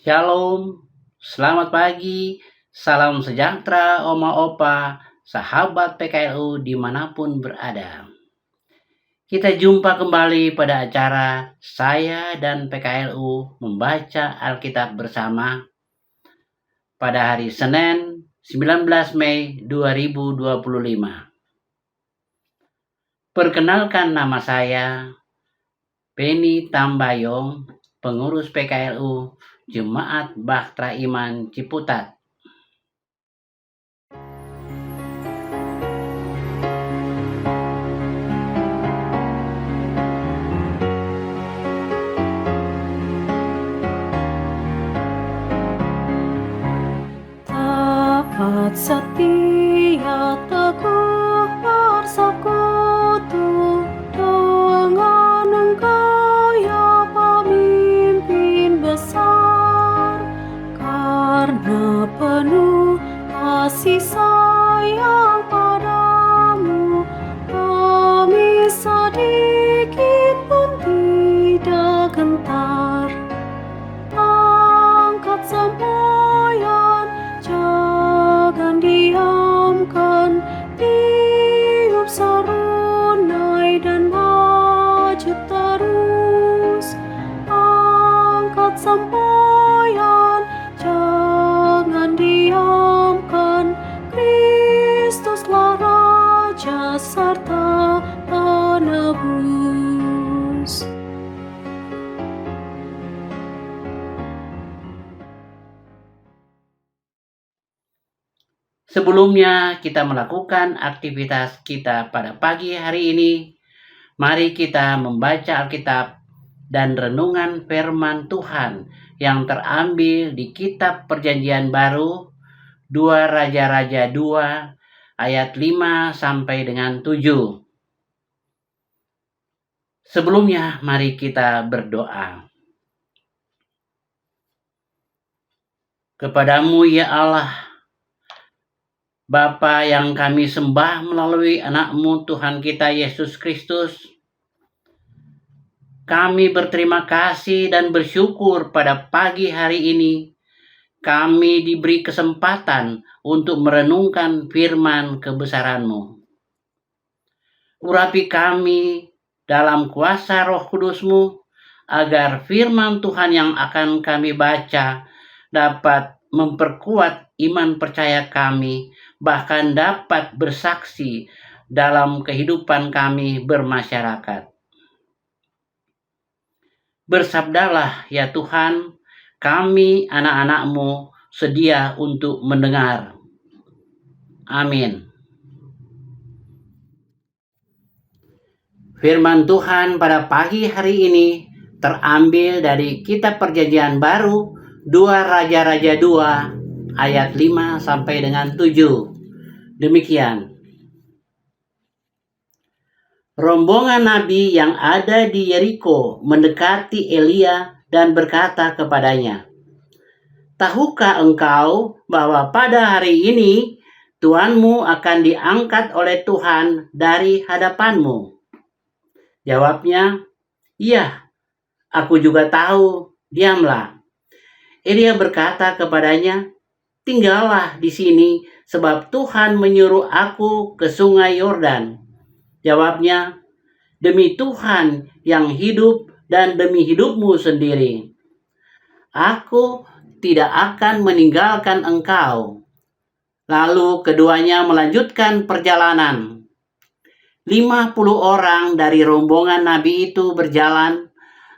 Shalom, selamat pagi, salam sejahtera Oma Opa, sahabat PKLU dimanapun berada. Kita jumpa kembali pada acara saya dan PKLU membaca Alkitab bersama pada hari Senin 19 Mei 2025. Perkenalkan, nama saya Penny Tambayong, pengurus PKLU Jemaat Bahtera Iman Ciputat. Taat setia teguh bersekutu dengan Engkau ya pemimpin besar, karena penuh kasih sayang padamu, kami sedikit pun tidak gentar. Angkat semboyan, jangan diamkan, tiup serunai dan maju terus. Angkat semboyan, jangan diamkan, Kristuslah Raja serta penebus. Sebelumnya kita melakukan aktivitas kita pada pagi hari ini, mari kita membaca Alkitab dan renungan firman Tuhan yang terambil di kitab Perjanjian Baru 2 Raja-Raja 2 ayat 5 sampai dengan 7. Sebelumnya mari kita berdoa. Kepadamu ya Allah, Bapa yang kami sembah melalui anak-Mu Tuhan kita Yesus Kristus, kami berterima kasih dan bersyukur pada pagi hari ini kami diberi kesempatan untuk merenungkan firman kebesaran-Mu. Urapi kami dalam kuasa Roh Kudus-Mu agar firman Tuhan yang akan kami baca dapat memperkuat iman percaya kami, bahkan dapat bersaksi dalam kehidupan kami bermasyarakat. Bersabdalah ya Tuhan, kami anak-anak-Mu sedia untuk mendengar. Amin. Firman Tuhan pada pagi hari ini terambil dari kitab Perjanjian Baru 2 Raja-Raja 2 ayat 5 sampai dengan 7. Demikian. Rombongan nabi yang ada di Yeriko mendekati Elia dan berkata kepadanya, "Tahukah engkau bahwa pada hari ini Tuanmu akan diangkat oleh Tuhan dari hadapanmu?" Jawabnya, "Iya, aku juga tahu, diamlah." Elia berkata kepadanya, "Tinggallah di sini, sebab Tuhan menyuruh aku ke sungai Yordan." Jawabnya, "Demi Tuhan yang hidup dan demi hidupmu sendiri, aku tidak akan meninggalkan engkau." Lalu keduanya melanjutkan perjalanan. 50 orang dari rombongan nabi itu berjalan,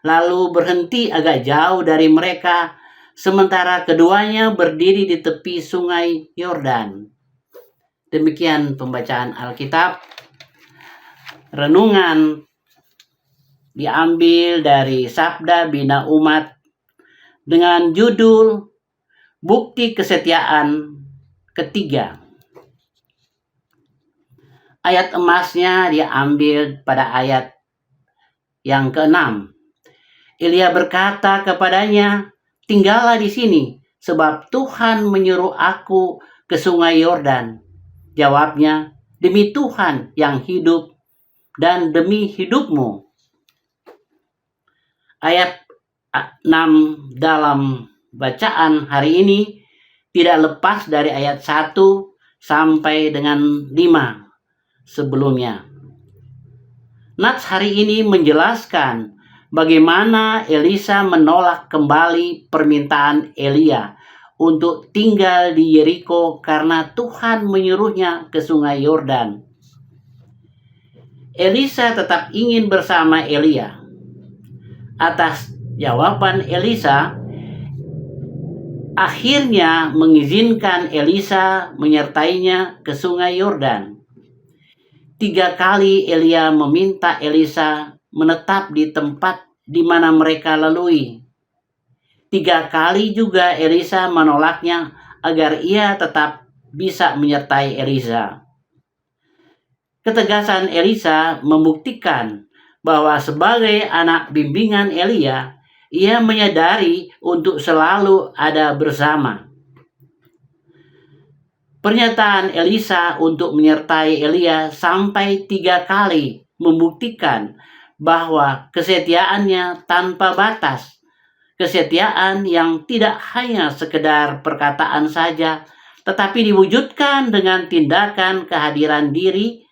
lalu berhenti agak jauh dari mereka, sementara keduanya berdiri di tepi sungai Yordan. Demikian pembacaan Alkitab. Renungan diambil dari Sabda Bina Umat dengan judul Bukti Kesetiaan Ketiga. Ayat emasnya diambil pada ayat yang ke-6. Elia berkata kepadanya, "Tinggallah di sini, sebab Tuhan menyuruh aku ke sungai Yordan." Jawabnya, "Demi Tuhan yang hidup dan demi hidupmu." Ayat 6 dalam bacaan hari ini tidak lepas dari ayat 1 sampai dengan 5 sebelumnya. Nats hari ini menjelaskan bagaimana Elisa menolak kembali permintaan Elia untuk tinggal di Yeriko karena Tuhan menyuruhnya ke sungai Yordan. Elisa tetap ingin bersama Elia. Atas jawaban Elisa, akhirnya mengizinkan Elisa menyertainya ke sungai Yordan. 3 kali Elia meminta Elisa menetap di tempat di mana mereka lalui. 3 kali juga Elisa menolaknya agar ia tetap bisa menyertai Elisa. Ketegasan Elisa membuktikan bahwa sebagai anak bimbingan Elia, ia menyadari untuk selalu ada bersama. Pernyataan Elisa untuk menyertai Elia sampai 3 kali membuktikan bahwa kesetiaannya tanpa batas. Kesetiaan yang tidak hanya sekedar perkataan saja, tetapi diwujudkan dengan tindakan kehadiran diri.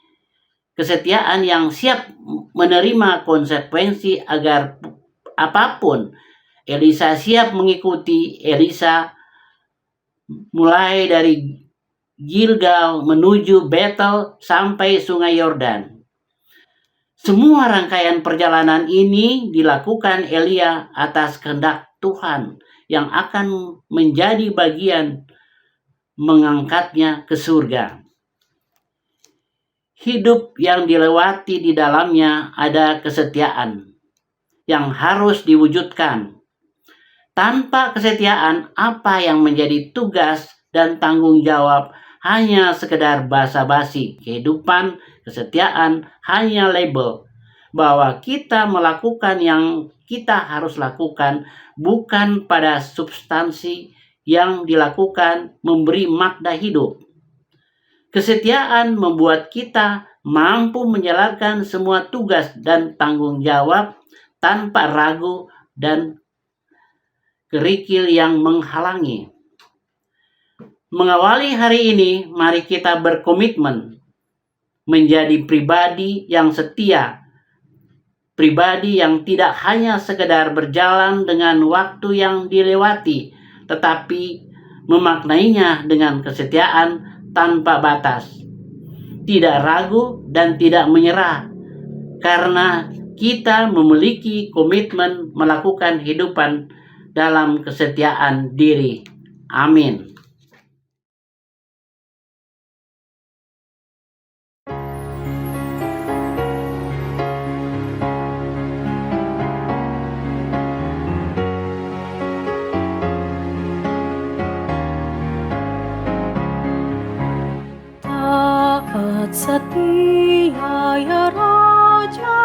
Kesetiaan yang siap menerima konsekuensi agar apapun Elisa siap mengikuti Elisa mulai dari Gilgal menuju Betel sampai sungai Yordan. Semua rangkaian perjalanan ini dilakukan Elia atas kehendak Tuhan yang akan menjadi bagian mengangkatnya ke surga. Hidup yang dilewati di dalamnya ada kesetiaan yang harus diwujudkan. Tanpa kesetiaan, apa yang menjadi tugas dan tanggung jawab hanya sekedar basa-basi. Kehidupan kesetiaan hanya label bahwa kita melakukan yang kita harus lakukan, bukan pada substansi yang dilakukan memberi makna hidup. Kesetiaan membuat kita mampu menjalankan semua tugas dan tanggung jawab tanpa ragu dan kerikil yang menghalangi. Mengawali hari ini, mari kita berkomitmen menjadi pribadi yang setia, pribadi yang tidak hanya sekedar berjalan dengan waktu yang dilewati, tetapi memaknainya dengan kesetiaan tanpa batas, tidak ragu dan tidak menyerah, karena kita memiliki komitmen melakukan hidupan dalam kesetiaan diri. Amin. Setia ya Raja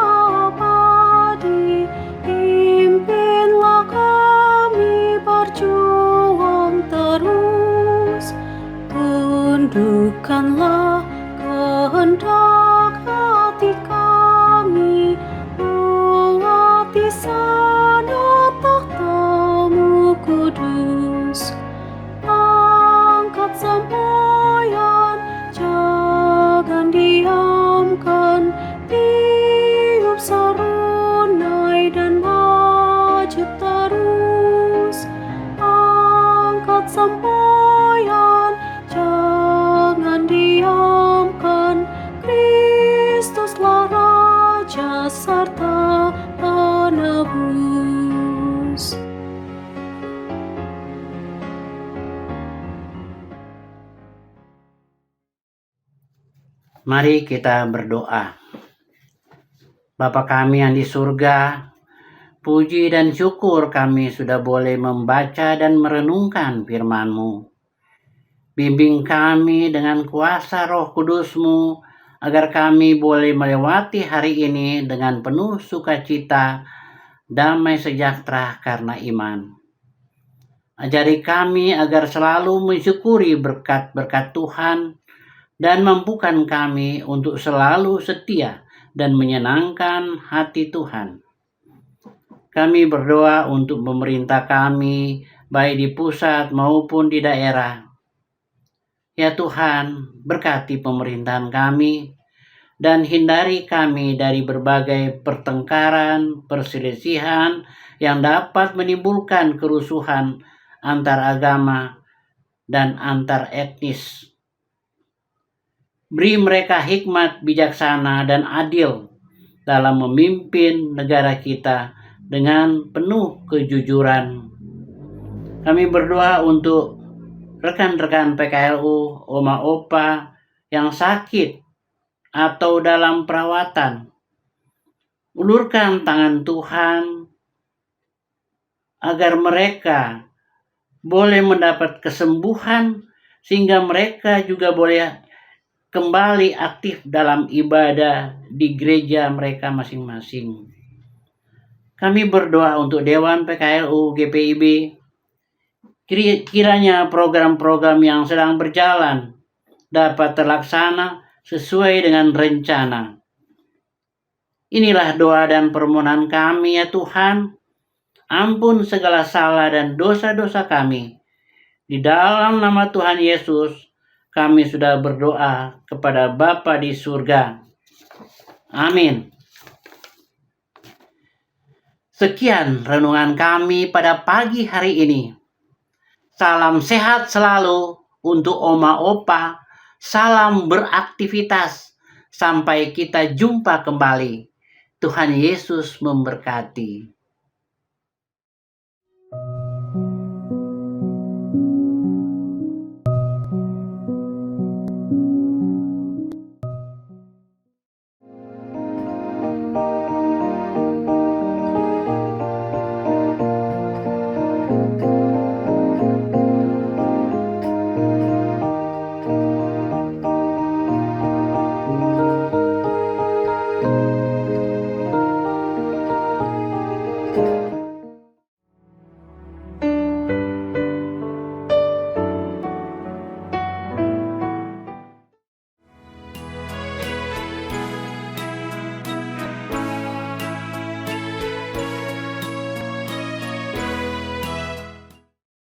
Abadi, pimpinlah kami berjuang terus. Tundukkanlah kehendak hati kami, buat di sana tahta-Mu kudus. Angkat semboyan, jangan diamkan, tiup serunai dan maju terus. Angkat semboyan, jangan diamkan, Kristuslah Raja serta Penebus. Mari kita berdoa. Bapa kami yang di surga, puji dan syukur kami sudah boleh membaca dan merenungkan firman-Mu. Bimbing kami dengan kuasa Roh Kudus-Mu, agar kami boleh melewati hari ini dengan penuh sukacita, damai sejahtera karena iman. Ajari kami agar selalu mensyukuri berkat-berkat Tuhan, dan mampukan kami untuk selalu setia dan menyenangkan hati Tuhan. Kami berdoa untuk pemerintah kami, baik di pusat maupun di daerah. Ya Tuhan, berkati pemerintahan kami, dan hindari kami dari berbagai pertengkaran, perselisihan yang dapat menimbulkan kerusuhan antar agama dan antar etnis. Beri mereka hikmat bijaksana dan adil dalam memimpin negara kita dengan penuh kejujuran. Kami berdoa untuk rekan-rekan PKLU, oma opa yang sakit atau dalam perawatan. Ulurkan tangan Tuhan agar mereka boleh mendapat kesembuhan sehingga mereka juga boleh kembali aktif dalam ibadah di gereja mereka masing-masing. Kami berdoa untuk Dewan PKLU GPIB, kiranya program-program yang sedang berjalan dapat terlaksana sesuai dengan rencana. Inilah doa dan permohonan kami ya Tuhan. Ampun segala salah dan dosa-dosa kami. Di dalam nama Tuhan Yesus, kami sudah berdoa kepada Bapa di surga. Amin. Sekian renungan kami pada pagi hari ini. Salam sehat selalu untuk oma opa. Salam beraktivitas. Sampai kita jumpa kembali. Tuhan Yesus memberkati.